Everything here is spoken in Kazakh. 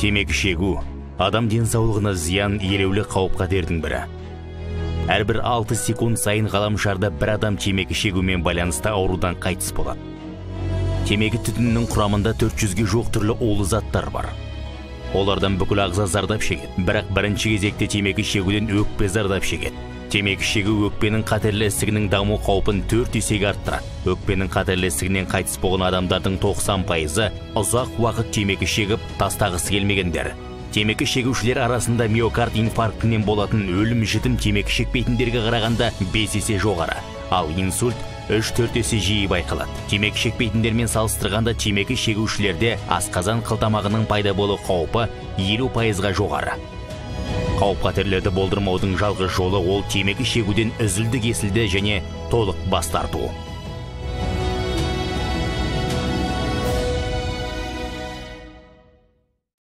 Темекі шегу адам денсаулығына зиян елеулі қауіп-қатердің бірі. Әрбір 6 секунд сайын ғаламшарда бір адам темекі шегумен байланысты аурудан қайтыс болады. Темекі түтінінің құрамында 400-ге жуық түрлі улы заттар бар. Олардан бүкіл ағза зардап шегеді, бірақ бірінші кезекте темекі шегуден өкпе зардап шегеді. Темекі шегу өкпенің қатерлі ісігінің даму қаупін 4 есеге арттырады. Өкпенің қатерлі ісігінен қайтыс болған адамдардың 90%-ы ұзақ уақыт темекі шегіп тастағысы келмегендер. Темекі шегушілер арасында миокард инфарктінен болатын өлім-жітім темекі шекпейтіндерге қарағанда 5 есе жоғары, ал инсульт 3-4 есе жиі байқалады. Темекі шекпейтіндермен салыстырғанда темекі шегушілерде асқазан қылтамағының пайда болу қаупі 50%-ға жоғары. Қауіп-қатерлерді болдырмаудың жалғыз жолы ол темекі шегуден үзілді-кесілді және толық бас тарту.